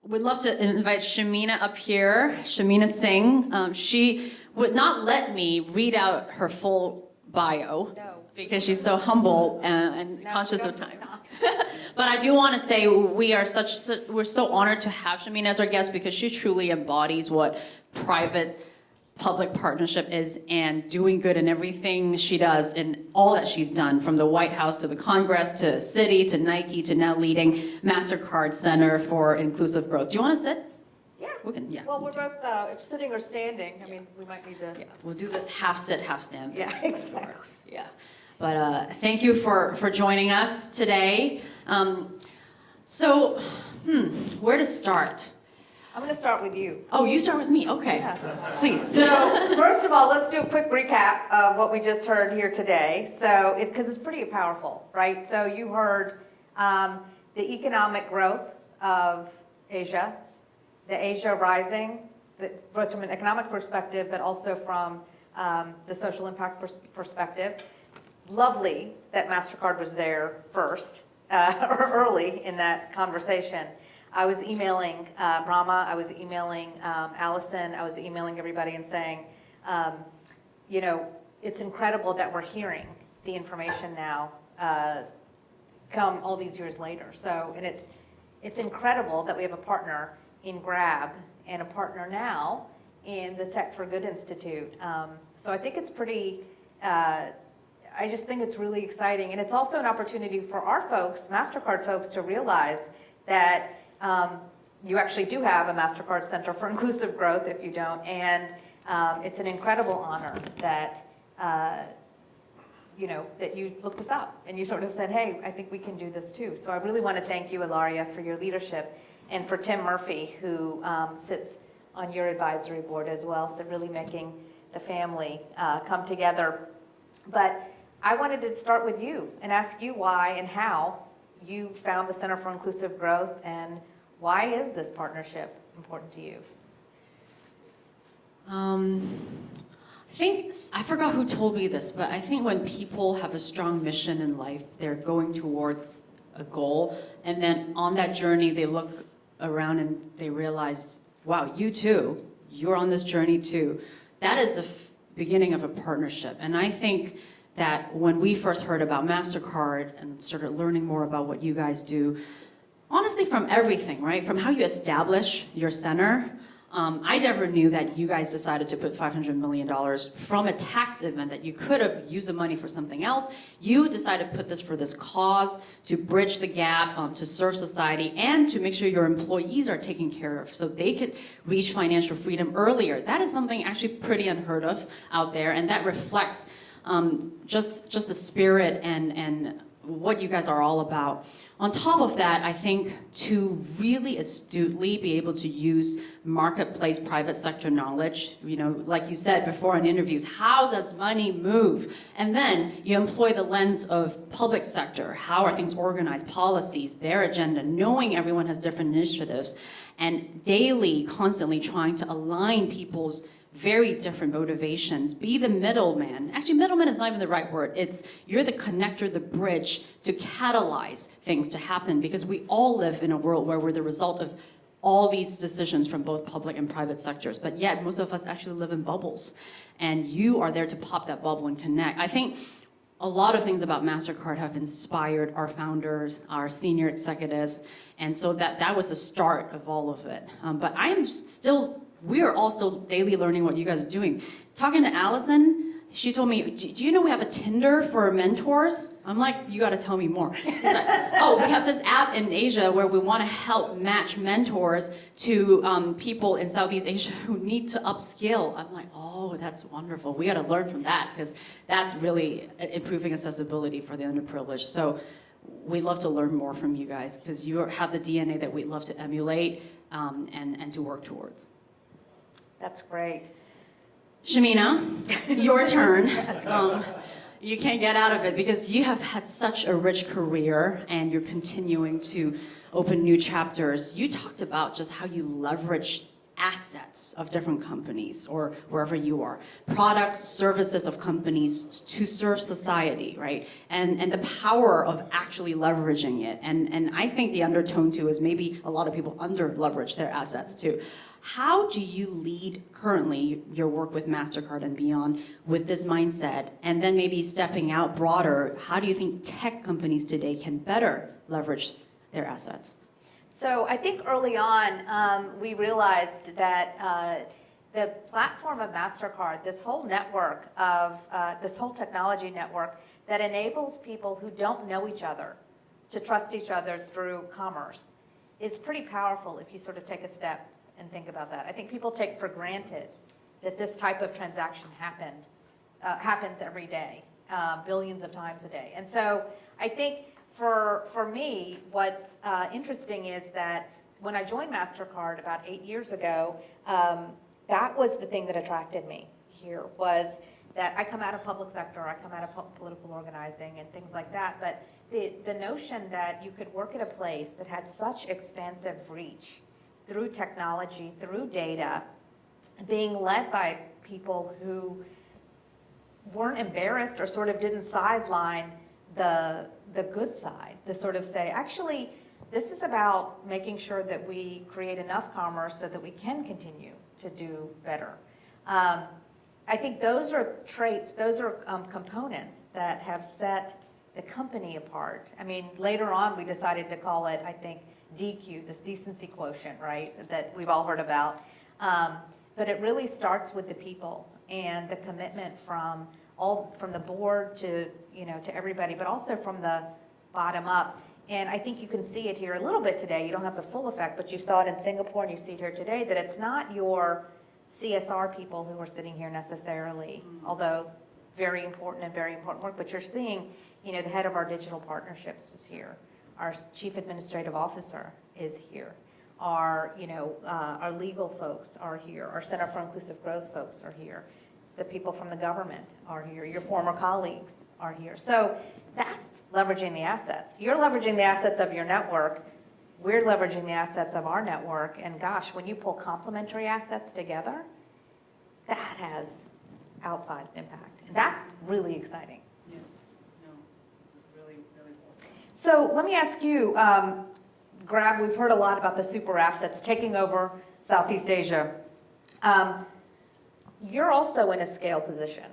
We'd love to invite Shamina up here, Shamina Singh. She would not let me read out her full bio because she's so humble and conscious of time. But I do want to say we're so honored to have Shamina as our guest because she truly embodies what private-public partnership is and doing good in everything she does and all that she's done, from the White House to the Congress to Citi to Nike to now leading Mastercard Centre for Inclusive Growth. Do you want to sit? Yeah. Yeah. Well, we're both if sitting or standing. I mean, we might need to. Yeah, we'll do this half sit, half stand. Yeah, exactly. Yeah. But thank you for joining us today. Where to start? I'm going to start with you. Oh, you start with me. Okay. Yeah. Please. So, first of all, let's do a quick recap of what we just heard here today. So, because it's pretty powerful, right? So, you heard the economic growth of Asia, the Asia rising, both from an economic perspective, but also from the social impact perspective. Lovely that Mastercard was there first, or early in that conversation. I was emailing Brahma, I was emailing Allison, I was emailing everybody and saying, you know, it's incredible that we're hearing the information now come all these years later. So, and it's incredible that we have a partner in Grab and a partner now in the Tech for Good Institute. So I think it's pretty, I just think it's really exciting. And it's also an opportunity for our folks, MasterCard folks, to realize that you actually do have a Mastercard Center for Inclusive Growth if you don't. And it's an incredible honor that, you know, that you looked us up and you sort of said, hey, I think we can do this too. So I really want to thank you, Ilaria, for your leadership, and for Tim Murphy, who sits on your advisory board as well, so really making the family come together. But I wanted to start with you and ask you why and how you found the Center for Inclusive Growth, and why is this partnership important to you? I forgot who told me this, but I think when people have a strong mission in life, they're going towards a goal, and then on that journey, they look around and they realize, wow, you too, you're on this journey too. That is the beginning of a partnership. And I think that when we first heard about MasterCard and started learning more about what you guys do, honestly from everything, right? From how you establish your center, I never knew that you guys decided to put $500 million from a tax event that you could have used the money for something else. You decided to put this for this cause, to bridge the gap, to serve society, and to make sure your employees are taken care of so they could reach financial freedom earlier. That is something actually pretty unheard of out there, and that reflects just the spirit and what you guys are all about. On top of that, I think to really astutely be able to use marketplace private sector knowledge, you know, like you said before in interviews, how does money move? And then you employ the lens of public sector. How are things organized, policies, their agenda, knowing everyone has different initiatives, and daily, constantly trying to align people's very different motivations. Be the middleman. Actually, middleman is not even the right word. It's you're the connector, the bridge to catalyze things to happen, because we all live in a world where we're the result of all these decisions from both public and private sectors, but yet most of us actually live in bubbles, and you are there to pop that bubble and connect. I think a lot of things about MasterCard have inspired our founders, our senior executives, and so that was the start of all of it. But we are also daily learning what you guys are doing. Talking to Allison, she told me, do you know we have a Tinder for mentors? I'm like, you got to tell me more. Like, oh, we have this app in Asia where we want to help match mentors to people in Southeast Asia who need to upskill. I'm like, oh, that's wonderful. We got to learn from that, because that's really improving accessibility for the underprivileged. So we'd love to learn more from you guys, because you have the DNA that we'd love to emulate and to work towards. That's great. Shamina, your turn. You can't get out of it because you have had such a rich career and you're continuing to open new chapters. You talked about just how you leverage assets of different companies or wherever you are, products, services of companies to serve society, right? And the power of actually leveraging it. And I think the undertone too is maybe a lot of people under leverage their assets too. How do you lead currently your work with Mastercard and beyond with this mindset? And then maybe stepping out broader, how do you think tech companies today can better leverage their assets? So I think early on, we realized that the platform of Mastercard, this whole network of, this whole technology network that enables people who don't know each other to trust each other through commerce is pretty powerful if you sort of take a step and think about that. I think people take for granted that this type of transaction happens every day, billions of times a day. And so I think for me, what's interesting is that when I joined Mastercard about 8 years ago, that was the thing that attracted me here, was that I come out of public sector, I come out of political organizing and things like that, but the notion that you could work at a place that had such expansive reach through technology, through data, being led by people who weren't embarrassed or sort of didn't sideline the good side to sort of say, actually, this is about making sure that we create enough commerce so that we can continue to do better. I think those are traits, those are components that have set the company apart. I mean, later on we decided to call it, I think, DQ, this decency quotient, right, that we've all heard about. But it really starts with the people and the commitment from the board to, to everybody, but also from the bottom up. And I think you can see it here a little bit today. You don't have the full effect, but you saw it in Singapore and you see it here today, that it's not your CSR people who are sitting here necessarily, although very important work, but you're seeing, the head of our digital partnerships is here. Our chief administrative officer is here. Our legal folks are here. Our Center for Inclusive Growth folks are here. The people from the government are here. Your former colleagues are here. So that's leveraging the assets. You're leveraging the assets of your network. We're leveraging the assets of our network. And gosh, when you pull complementary assets together, that has outsized impact. And that's really exciting. Yes. No. Really, really awesome. So let me ask you, Grab, we've heard a lot about the super app that's taking over Southeast Asia. You're also in a scale position.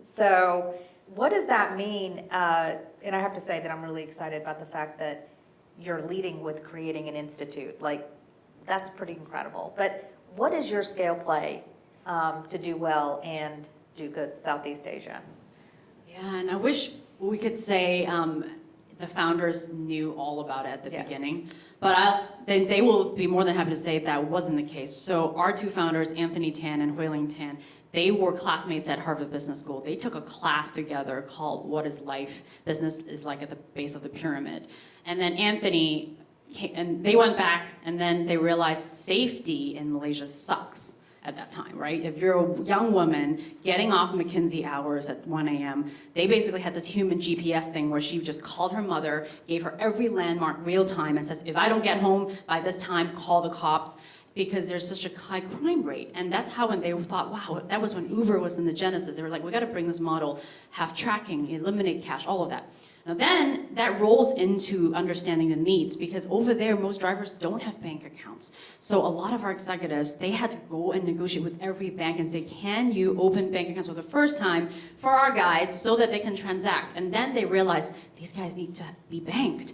So what does that mean? And I have to say that I'm really excited about the fact that you're leading with creating an institute. Like, that's pretty incredible. But what is your scale play to do well and do good Southeast Asia? Yeah, and I wish we could say the founders knew all about it at the beginning, but they will be more than happy to say that wasn't the case. So our two founders, Anthony Tan and Huiling Tan, they were classmates at Harvard Business School. They took a class together called What is Life? Business is like at the base of the pyramid. And then Anthony, and they went back and then they realized safety in Malaysia sucks at that time, right? If you're a young woman getting off McKinsey hours at 1 a.m., they basically had this human GPS thing where she just called her mother, gave her every landmark real time and says, if I don't get home by this time, call the cops, because there's such a high crime rate. And that's how when they thought, wow, that was when Uber was in the genesis. They were like, we gotta bring this model, have tracking, eliminate cash, all of that. Now then, that rolls into understanding the needs, because over there, most drivers don't have bank accounts. So a lot of our executives, they had to go and negotiate with every bank and say, can you open bank accounts for the first time for our guys so that they can transact? And then they realized these guys need to be banked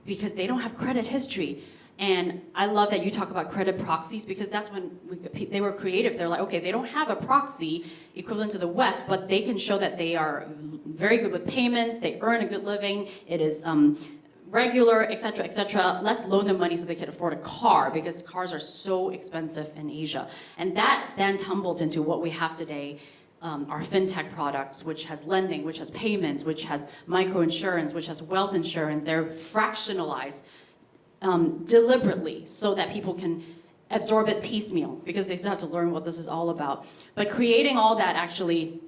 because they don't have credit history. And I love that you talk about credit proxies, because that's when they were creative. They're like, okay, they don't have a proxy equivalent to the West, but they can show that they are very good with payments, they earn a good living, it is regular, et cetera, et cetera. Let's loan them money so they can afford a car, because cars are so expensive in Asia. And that then tumbled into what we have today, our fintech products, which has lending, which has payments, which has microinsurance, which has wealth insurance. They're fractionalized deliberately so that people can absorb it piecemeal, because they still have to learn what this is all about. But creating all that actually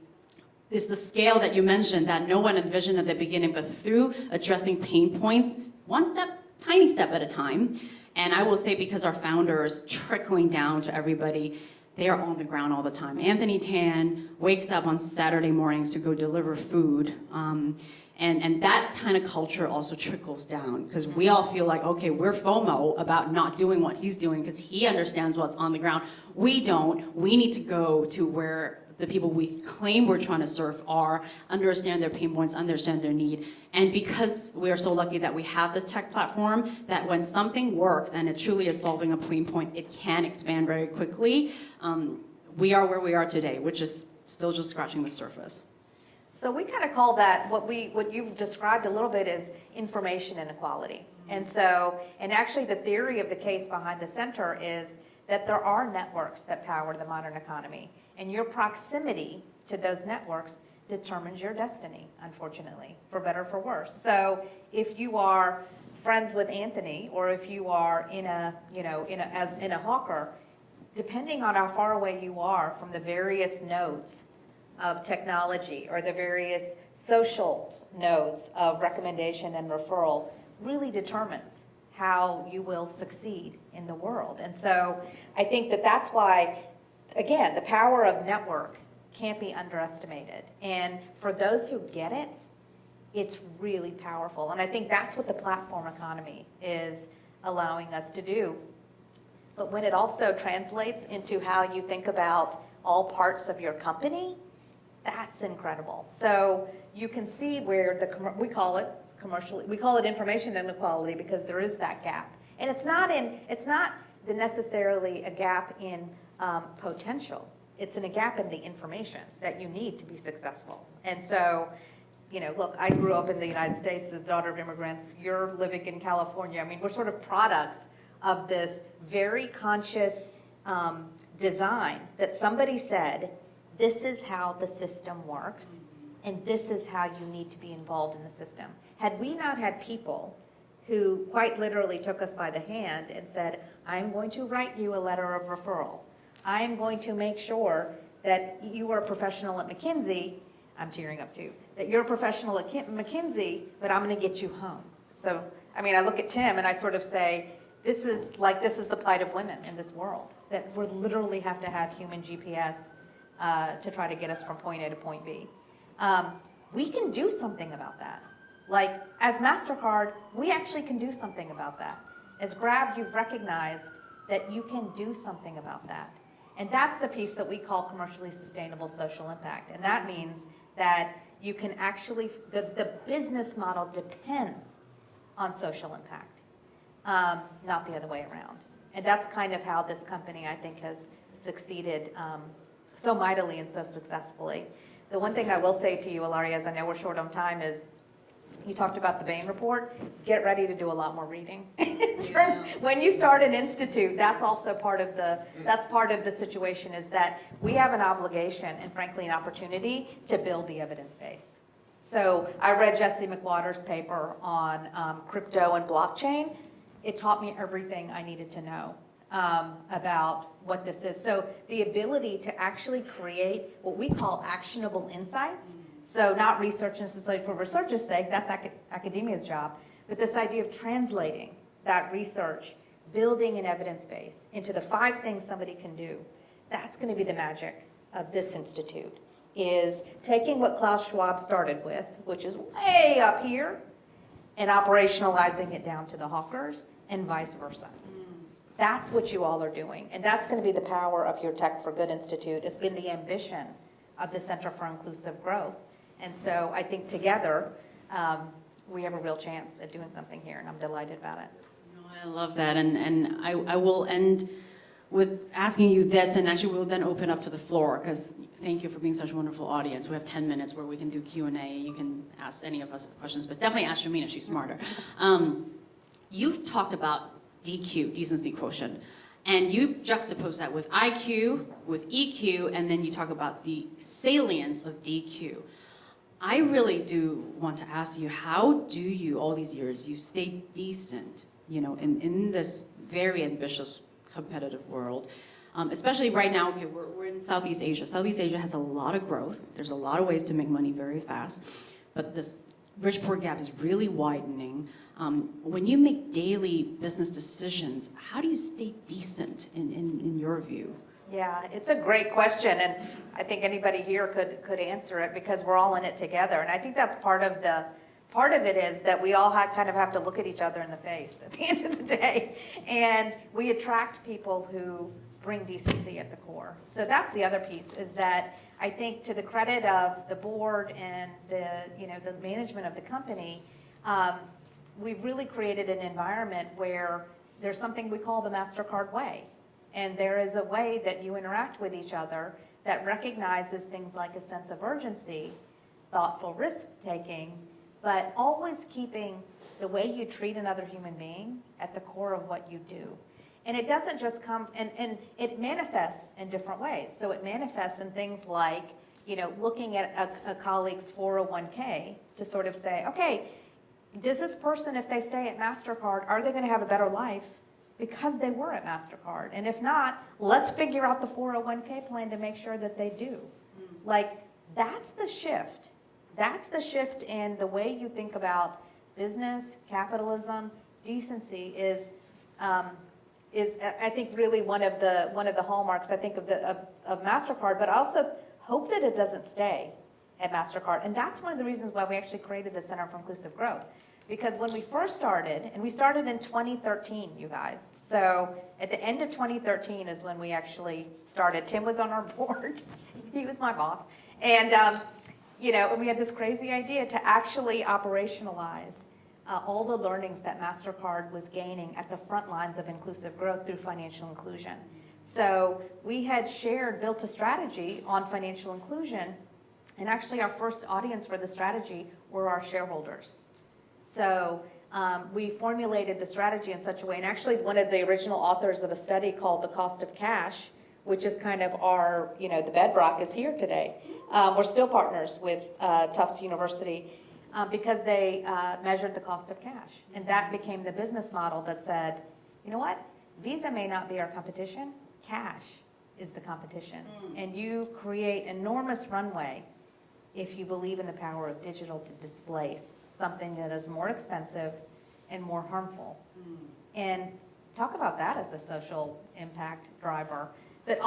is the scale that you mentioned that no one envisioned at the beginning, but through addressing pain points, one step, tiny step at a time, And I will say, because our founders trickling down to everybody, they are on the ground all the time. Anthony Tan wakes up on Saturday mornings to go deliver food. And that kind of culture also trickles down, because we all feel like, okay, we're FOMO about not doing what he's doing because he understands what's on the ground. We don't. We need to go to where the people we claim we're trying to serve are, understand their pain points, understand their need. And because we are so lucky that we have this tech platform, that when something works and it truly is solving a pain point, it can expand very quickly. We are where we are today, which is still just scratching the surface. So we kind of call that, what you've described a little bit is information inequality. And actually the theory of the case behind the center is that there are networks that power the modern economy, and your proximity to those networks determines your destiny, unfortunately, for better or for worse. So if you are friends with Anthony, or if you are in a hawker, depending on how far away you are from the various nodes of technology or the various social nodes of recommendation and referral, really determines how you will succeed in the world. And so I think that that's why, again, the power of network can't be underestimated. And for those who get it, it's really powerful. And I think that's what the platform economy is allowing us to do. But when it also translates into how you think about all parts of your company, that's incredible. So you can see where we call it information inequality, because there is that gap. And it's not necessarily a gap in potential. It's in a gap in the information that you need to be successful. And so, look, I grew up in the United States as daughter of immigrants. You're living in California. I mean, we're sort of products of this very conscious design that somebody said, this is how the system works, and this is how you need to be involved in the system. Had we not had people who quite literally took us by the hand and said, I'm going to write you a letter of referral. I am going to make sure that you are a professional at McKinsey. I'm tearing up too. That you're a professional at McKinsey, but I'm going to get you home. So, I mean, I look at Tim and I sort of say, this is the plight of women in this world, that we literally have to have human GPS to try to get us from point A to point B. We can do something about that. Like, as Mastercard, we actually can do something about that. As Grab, you've recognized that you can do something about that. And that's the piece that we call commercially sustainable social impact. And that means that you can actually, the business model depends on social impact, not the other way around. And that's kind of how this company, I think, has succeeded so mightily and so successfully. The one thing I will say to you, Ilaria, as I know we're short on time, is you talked about the Bain report. Get ready to do a lot more reading. When you start an institute, that's also part of the situation, is that we have an obligation and frankly an opportunity to build the evidence base. So I read Jesse McWater's paper on crypto and blockchain. It taught me everything I needed to know about what this is. So the ability to actually create what we call actionable insights. So not research necessarily for research's sake, that's academia's job, but this idea of translating that research, building an evidence base into the 5 things somebody can do, that's going to be the magic of this institute, is taking what Klaus Schwab started with, which is way up here, and operationalizing it down to the hawkers and vice versa. That's what you all are doing, and that's going to be the power of your Tech for Good Institute. It's been the ambition of the Center for Inclusive Growth. And so I think together, we have a real chance at doing something here, and I'm delighted about it. No, I love that, and I will end with asking you this, and actually we'll then open up to the floor, because thank you for being such a wonderful audience. We have 10 minutes where we can do Q&A. You can ask any of us questions, but definitely ask Shamina, she's smarter. You've talked about DQ, decency quotient, and you juxtapose that with IQ, with EQ, and then you talk about the salience of DQ. I really do want to ask you, how do you, all these years, you stay decent, in this very ambitious, competitive world, especially right now, okay, we're in Southeast Asia. Southeast Asia has a lot of growth. There's a lot of ways to make money very fast, but this rich-poor gap is really widening. When you make daily business decisions, how do you stay decent in your view? Yeah, it's a great question, and I think anybody here could answer it because we're all in it together. And I think that's part of it is that we all kind of have to look at each other in the face at the end of the day, and we attract people who bring decency at the core. So that's the other piece, is that I think, to the credit of the board and the management of the company, we've really created an environment where there's something we call the Mastercard way. And there is a way that you interact with each other that recognizes things like a sense of urgency, thoughtful risk-taking, but always keeping the way you treat another human being at the core of what you do. And it doesn't just come, and it manifests in different ways. So it manifests in things like, looking at a colleague's 401k to sort of say, okay, does this person, if they stay at Mastercard, are they going to have a better life because they were at Mastercard? And if not, let's figure out the 401k plan to make sure that they do. Like, that's the shift. That's the shift in the way you think about business, capitalism, decency is I think really one of the hallmarks, I think, of Mastercard, but I also hope that it doesn't stay at Mastercard. And that's one of the reasons why we actually created the Center for Inclusive Growth. Because when we first started, and we started in 2013, you guys. So at the end of 2013 is when we actually started. Tim was on our board. He was my boss. And, and we had this crazy idea to actually operationalize all the learnings that Mastercard was gaining at the front lines of inclusive growth through financial inclusion. So we had built a strategy on financial inclusion, and actually our first audience for the strategy were our shareholders. So we formulated the strategy in such a way, and actually one of the original authors of a study called The Cost of Cash, which is kind of our, the bedrock, is here today. We're still partners with Tufts University because they measured the cost of cash. And that became the business model that said, you know what, Visa may not be our competition, cash is the competition. And you create enormous runway if you believe in the power of digital to displace something that is more expensive and more harmful. And talk about that as a social impact driver. But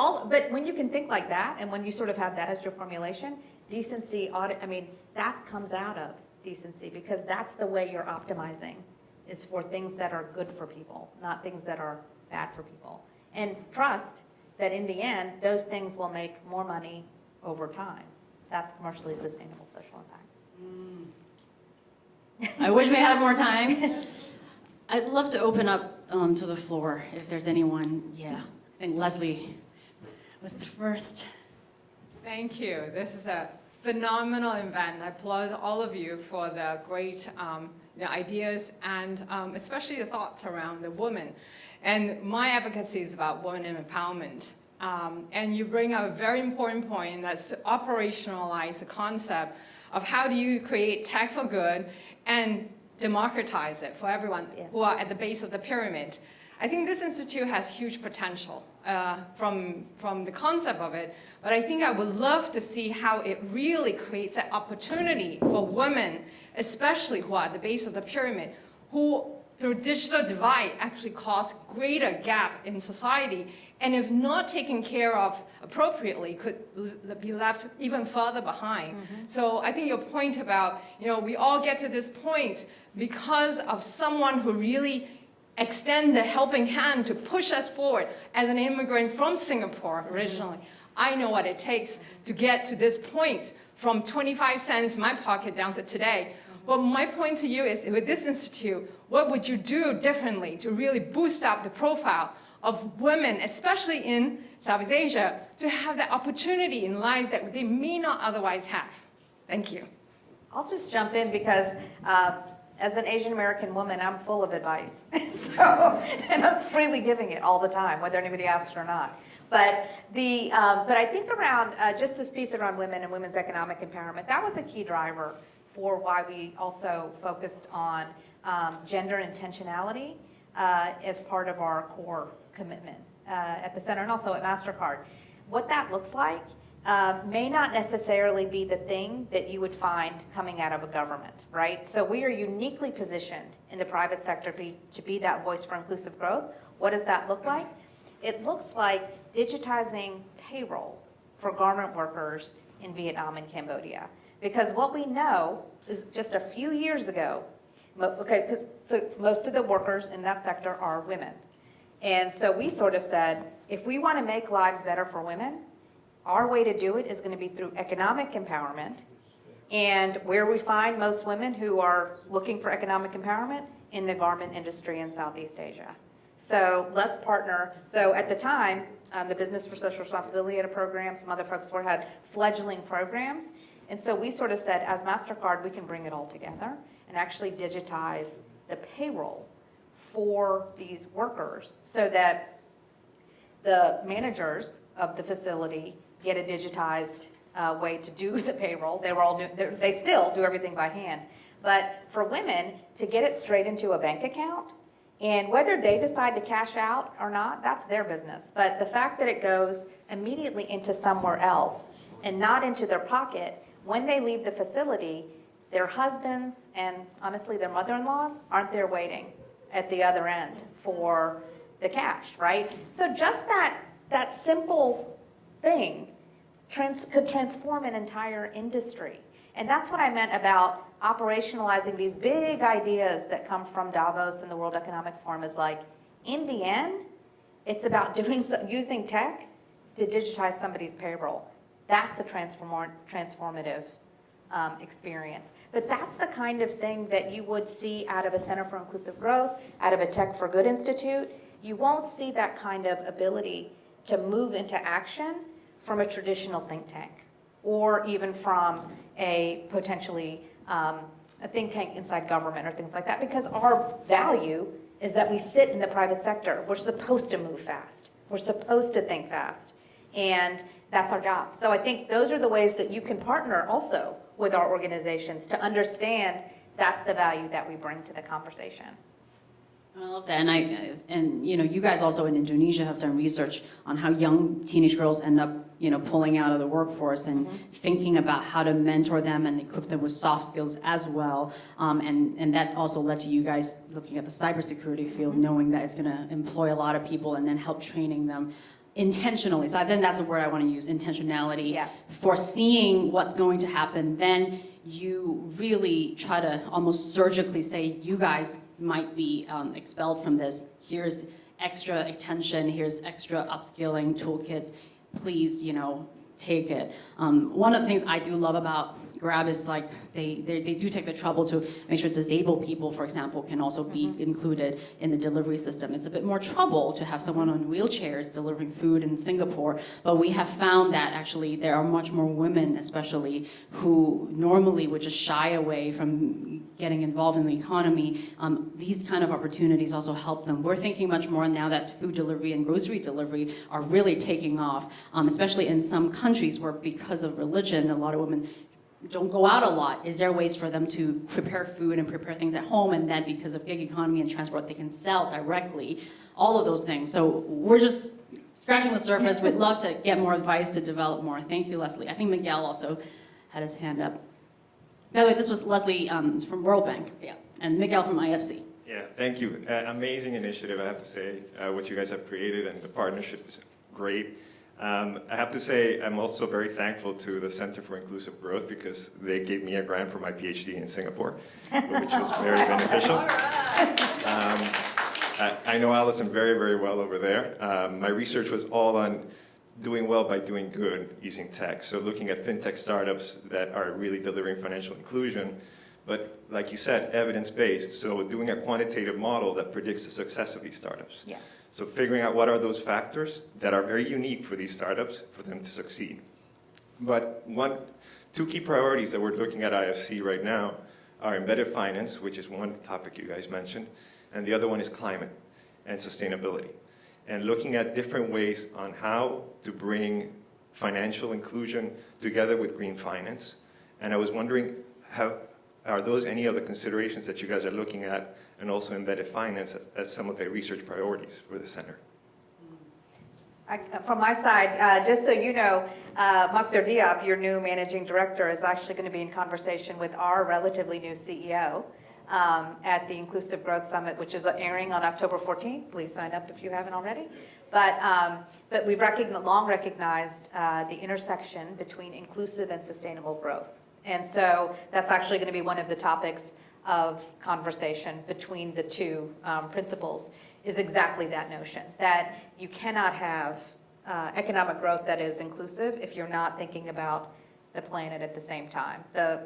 when you can think like that, and when you sort of have that as your formulation, decency, that comes out of decency, because that's the way you're optimizing, is for things that are good for people, not things that are bad for people. And trust that in the end, those things will make more money over time. That's commercially sustainable social impact. I wish we had more time. I'd love to open up to the floor if there's anyone. Yeah, I think Leslie was the first. Thank you. This is a phenomenal event. I applaud all of you for the great ideas and especially the thoughts around the woman. And my advocacy is about women empowerment. And you bring up a very important point, and that's to operationalize the concept of how do you create tech for good and democratize it for everyone who are at the base of the pyramid. I think this institute has huge potential from the concept of it, but I think I would love to see how it really creates an opportunity for women, especially who are at the base of the pyramid, who through digital divide actually cause greater gap in society, and if not taken care of appropriately, could be left even further behind. So I think your point about, we all get to this point because of someone who really extend the helping hand to push us forward. As an immigrant from Singapore originally, I know what it takes to get to this point from 25 cents in my pocket down to today. But my point to you is, with this institute, what would you do differently to really boost up the profile of women, especially in Southeast Asia, to have that opportunity in life that they may not otherwise have? Thank you. I'll just jump in because as an Asian American woman, I'm full of advice. And I'm freely giving it all the time, whether anybody asks or not. But I think around just this piece around women and women's economic empowerment, that was a key driver for why we also focused on gender intentionality as part of our core commitment at the center and also at Mastercard. What that looks like may not necessarily be the thing that you would find coming out of a government, right? So we are uniquely positioned in the private sector to be that voice for inclusive growth. What does that look like? It looks like digitizing payroll for garment workers in Vietnam and Cambodia. Because what we know is just a few years ago, so most of the workers in that sector are women. And so we sort of said, if we want to make lives better for women, our way to do it is going to be through economic empowerment. And where we find most women who are looking for economic empowerment? In the garment industry in Southeast Asia. So let's partner. So at the time, the Business for Social Responsibility had a program, some other folks had fledgling programs. And so we sort of said, as Mastercard, we can bring it all together and actually digitize the payroll for these workers so that the managers of the facility get a digitized way to do the payroll. They still do everything by hand. But for women, to get it straight into a bank account, and whether they decide to cash out or not, that's their business. But the fact that it goes immediately into somewhere else and not into their pocket, when they leave the facility, their husbands and honestly their mother-in-laws aren't there waiting at the other end for the cash, right? So just that simple thing could transform an entire industry. And that's what I meant about operationalizing these big ideas that come from Davos and the World Economic Forum is like, in the end, it's about using tech to digitize somebody's payroll. That's a transformative experience. But that's the kind of thing that you would see out of a Center for Inclusive Growth, out of a Tech for Good Institute. You won't see that kind of ability to move into action from a traditional think tank, or even from a potentially a think tank inside government or things like that, because our value is that we sit in the private sector. We're supposed to move fast. We're supposed to think fast. And that's our job. So I think those are the ways that you can partner also with our organizations to understand that's the value that we bring to the conversation. I love that, and you know, you guys also in Indonesia have done research on how young teenage girls end up, you know, pulling out of the workforce and thinking about how to mentor them and equip them with soft skills as well, and that also led to you guys looking at the cybersecurity field, knowing that it's going to employ a lot of people and then help training them intentionally. So I think that's the word I want to use, intentionality. Yeah. Foreseeing what's going to happen, then you really try to almost surgically say, you guys might be expelled from this. Here's extra attention, here's extra upskilling toolkits. Please, you know, take it. One of the things I do love about Grab is like they do take the trouble to make sure disabled people, for example, can also be included in the delivery system. It's a bit more trouble to have someone on wheelchairs delivering food in Singapore, but we have found that actually there are much more women, especially, who normally would just shy away from getting involved in the economy. These kind of opportunities also help them. We're thinking much more now that food delivery and grocery delivery are really taking off, especially in some countries where because of religion, a lot of women don't go out a lot. Is there ways for them to prepare food and prepare things at home, and then because of gig economy and transport, they can sell directly, all of those things. So we're just scratching the surface. We'd love to get more advice to develop more. Thank you, Leslie. I think Miguel also had his hand up. By the way, this was Leslie from World Bank, yeah, and Miguel from IFC. Yeah, thank you. Amazing initiative, I have to say. What you guys have created, and the partnership is great. I have to say, I'm also very thankful to the Center for Inclusive Growth because they gave me a grant for my PhD in Singapore, which was very beneficial. I know Allison very, very well over there. My research was all on doing well by doing good using tech. So looking at fintech startups that are really delivering financial inclusion, but like you said, evidence-based. So doing a quantitative model that predicts the success of these startups. Yeah. So figuring out what are those factors that are very unique for these startups for them to succeed. But two key priorities that we're looking at IFC right now are embedded finance, which is one topic you guys mentioned, and the other one is climate and sustainability. And looking at different ways on how to bring financial inclusion together with green finance. And I was wondering, are those any other considerations that you guys are looking at, and also embedded finance as some of the research priorities for the center? From my side, just so you know, Mukhtar Diop, your new managing director, is actually going to be in conversation with our relatively new CEO at the Inclusive Growth Summit, which is airing on October 14th. Please sign up if you haven't already. But we've long recognized the intersection between inclusive and sustainable growth. And so that's actually going to be one of the topics of conversation between the two principles, is exactly that notion, that you cannot have economic growth that is inclusive if you're not thinking about the planet at the same time. The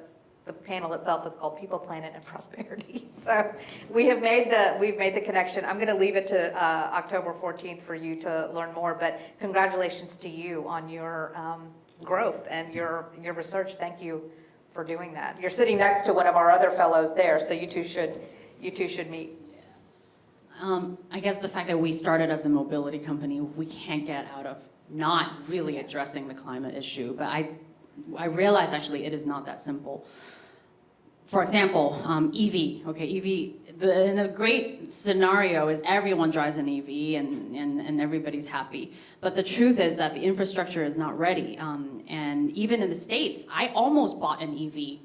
panel itself is called People, Planet, and Prosperity. So we've made the connection. I'm going to leave it to October 14th for you to learn more, but congratulations to you on your growth and your research. Thank you for doing that. You're sitting next to one of our other fellows there, so you two should meet. I guess the fact that we started as a mobility company, we can't get out of not really addressing the climate issue. But I realize actually it is not that simple. For example, EV. Okay, EV. In a great scenario is everyone drives an EV and everybody's happy. But the truth is that the infrastructure is not ready. And even in the States, I almost bought an EV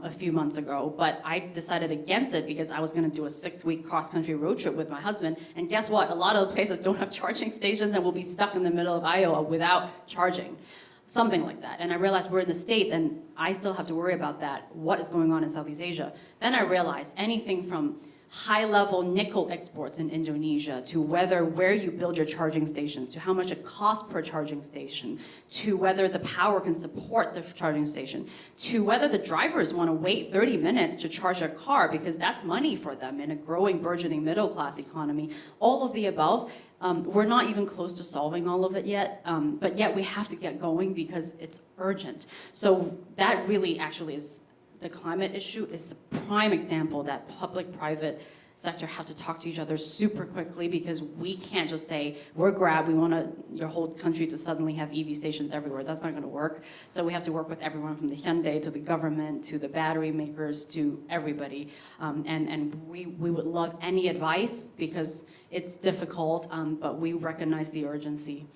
a few months ago, but I decided against it because I was going to do a 6-week cross-country road trip with my husband. And guess what? A lot of the places don't have charging stations and we'll be stuck in the middle of Iowa without charging. Something like that. And I realized we're in the States and I still have to worry about that. What is going on in Southeast Asia? Then I realized anything from high-level nickel exports in Indonesia to where you build your charging stations, to how much it costs per charging station, to whether the power can support the charging station, to whether the drivers want to wait 30 minutes to charge their car because that's money for them in a growing, burgeoning middle-class economy. All of the above. We're not even close to solving all of it yet, but yet we have to get going because it's urgent. So that really actually is, the climate issue is a prime example that public-private sector have to talk to each other super quickly because we can't just say, we're Grab, we want your whole country to suddenly have EV stations everywhere. That's not going to work. So we have to work with everyone from the Hyundai to the government to the battery makers to everybody. And we would love any advice because it's difficult, but we recognize the urgency.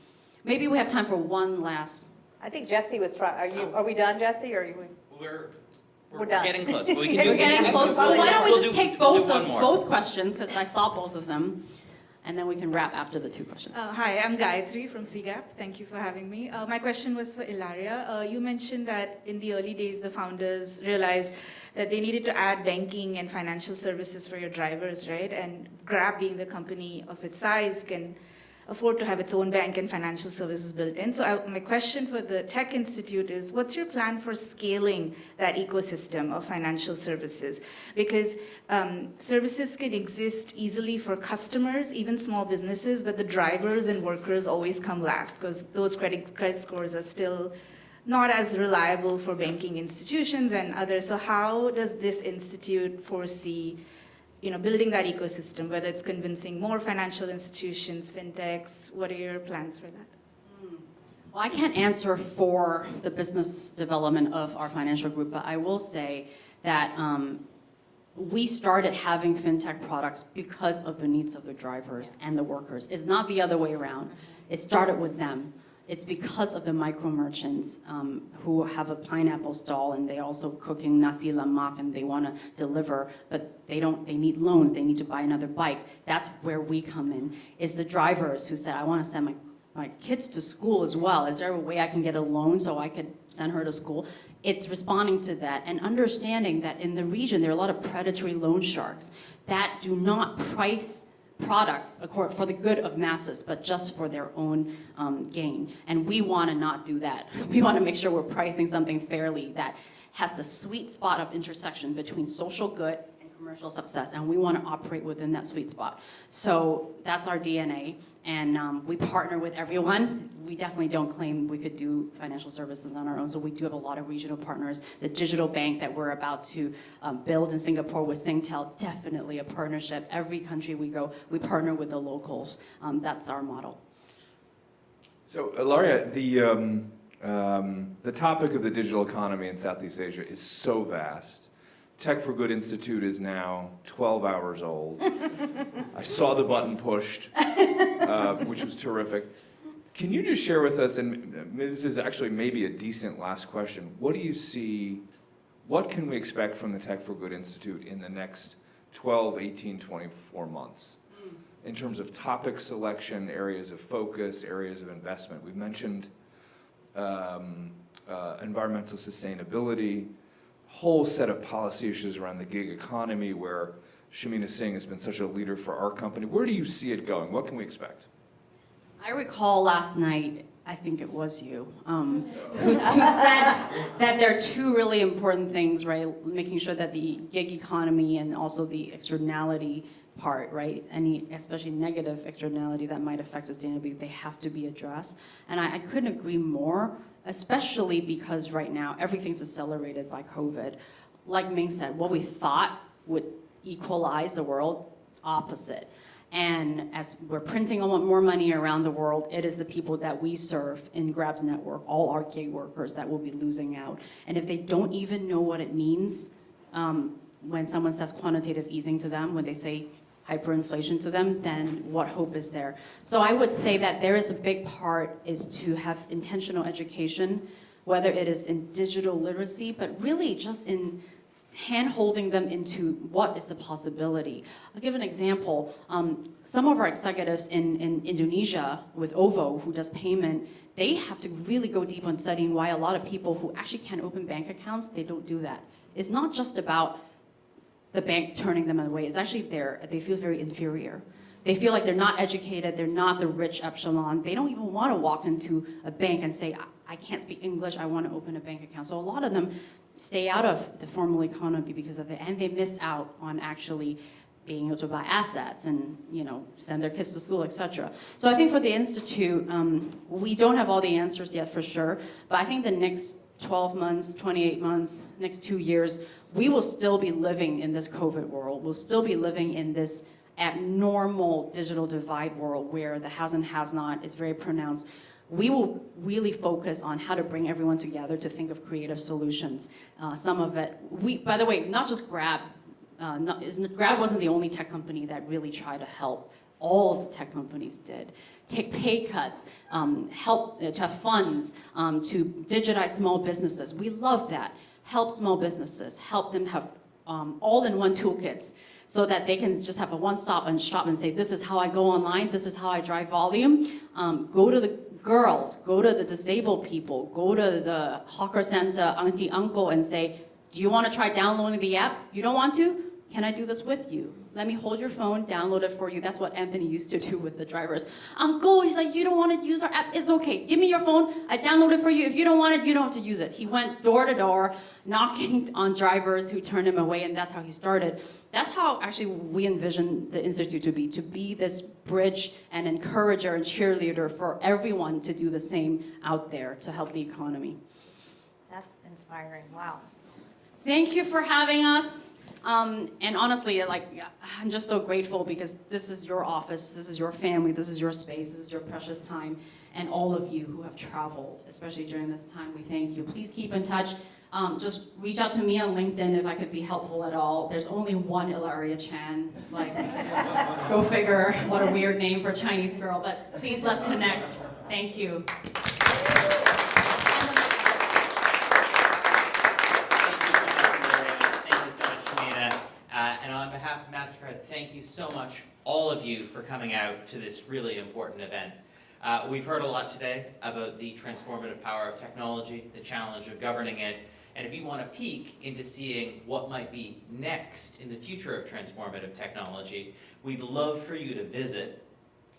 Maybe we have time for one last. I think Jesse was trying. Are we done, Jesse? Or are you? We're done. getting close. But we can We're getting close. Well, why don't we just take both questions because I saw both of them, and then we can wrap after the 2 questions. Hi, I'm Gayatri from CGAP. Thank you for having me. My question was for Ilaria. You mentioned that in the early days, the founders realized that they needed to add banking and financial services for your drivers, right? And Grab, being the company of its size, can afford to have its own bank and financial services built in. So my question for the Tech Institute is, what's your plan for scaling that ecosystem of financial services? Because services can exist easily for customers, even small businesses, but the drivers and workers always come last because those credit scores are still not as reliable for banking institutions and others. So how does this institute foresee building that ecosystem, whether it's convincing more financial institutions, fintechs? What are your plans for that? Well, I can't answer for the business development of our financial group, but I will say that we started having fintech products because of the needs of the drivers and the workers. It's not the other way around. It started with them. It's because of the micro merchants who have a pineapple stall and they also cooking nasi lemak and they want to deliver, but they need loans, they need to buy another bike. That's where we come in. It's the drivers who said, I want to send my kids to school as well. Is there a way I can get a loan so I could send her to school? It's responding to that and understanding that in the region there are a lot of predatory loan sharks that do not price products for the good of masses, but just for their own gain. And we want to not do that. We want to make sure we're pricing something fairly that has the sweet spot of intersection between social good and commercial success, and we want to operate within that sweet spot. So that's our DNA, and we partner with everyone. We definitely don't claim we could do financial services on our own, so we do have a lot of regional partners. The digital bank that we're about to build in Singapore with Singtel, definitely a partnership. Every country we go, we partner with the locals. That's our model. So, Ilaria, the topic of the digital economy in Southeast Asia is so vast. Tech for Good Institute is now 12 hours old. I saw the button pushed, which was terrific. Can you just share with us, and this is actually maybe a decent last question, what do you see, what can we expect from the Tech for Good Institute in the next 12, 18, 24 months? In terms of topic selection, areas of focus, areas of investment. We've mentioned environmental sustainability, whole set of policy issues around the gig economy where Shamina Singh has been such a leader for our company. Where do you see it going? What can we expect? I recall last night, I think it was you, who said that there are two really important things, right? Making sure that the gig economy and also the externality part, right? Any, especially negative externality that might affect sustainability, they have to be addressed. And I couldn't agree more, especially because right now everything's accelerated by COVID. Like Ming said, what we thought would equalize the world, opposite. And as we're printing a lot more money around the world, it is the people that we serve in Grab's network, all our gig workers, that will be losing out. And if they don't even know what it means, when someone says quantitative easing to them, when they say hyperinflation to them, then what hope is there? So I would say that there is a big part is to have intentional education, whether it is in digital literacy, but really just in hand-holding them into what is the possibility. I'll give an example. Some of our executives in Indonesia with OVO, who does payment, they have to really go deep on studying why a lot of people who actually can't open bank accounts, they don't do that. It's not just about the bank turning them away. It's actually they feel very inferior. They feel like they're not educated, they're not the rich echelon. They don't even want to walk into a bank and say, I can't speak English, I want to open a bank account. So a lot of them stay out of the formal economy because of it, and they miss out on actually being able to buy assets and, you know, send their kids to school, etc. So I think for the Institute, we don't have all the answers yet for sure, but I think the next 12 months, 28 months, next 2 years, we will still be living in this COVID world. We'll still be living in this abnormal digital divide world where the haves and haves not is very pronounced. We will really focus on how to bring everyone together to think of creative solutions. Some of it, by the way, not just Grab. Grab wasn't the only tech company that really tried to help. All of the tech companies did. Take pay cuts, help to have funds, to digitize small businesses. We love that. Help small businesses, help them have all-in-one toolkits so that they can just have a one-stop and shop and say, this is how I go online, this is how I drive volume. Go to the girls, go to the disabled people, go to the hawker center, auntie, uncle, and say, do you want to try downloading the app? You don't want to? Can I do this with you? Let me hold your phone, download it for you. That's what Anthony used to do with the drivers. Uncle, he's like, you don't want to use our app? It's okay. Give me your phone. I download it for you. If you don't want it, you don't have to use it. He went door to door, knocking on drivers who turned him away, and that's how he started. That's how actually we envision the Institute to be this bridge and encourager and cheerleader for everyone to do the same out there to help the economy. That's inspiring. Wow. Thank you for having us. And honestly, like, I'm just so grateful because this is your office, this is your family, this is your space, this is your precious time, and all of you who have traveled, especially during this time, we thank you. Please keep in touch. Just reach out to me on LinkedIn if I could be helpful at all. There's only one Ilaria Chan. Like, go figure, what a weird name for a Chinese girl, but please let's connect. Thank you. And on behalf of Mastercard, thank you so much, all of you, for coming out to this really important event. We've heard a lot today about the transformative power of technology, the challenge of governing it, and if you want to peek into seeing what might be next in the future of transformative technology, we'd love for you to visit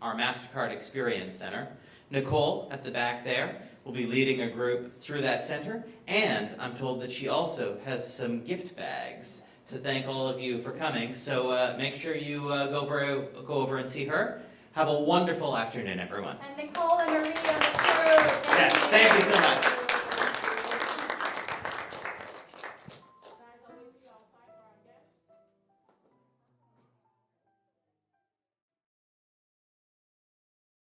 our Mastercard Experience Center. Nicole, at the back there, will be leading a group through that center, and I'm told that she also has some gift bags to thank all of you for coming. So make sure you go over and see her. Have a wonderful afternoon, everyone. And Nicole and Maria and the crew. Yes, thank you so much.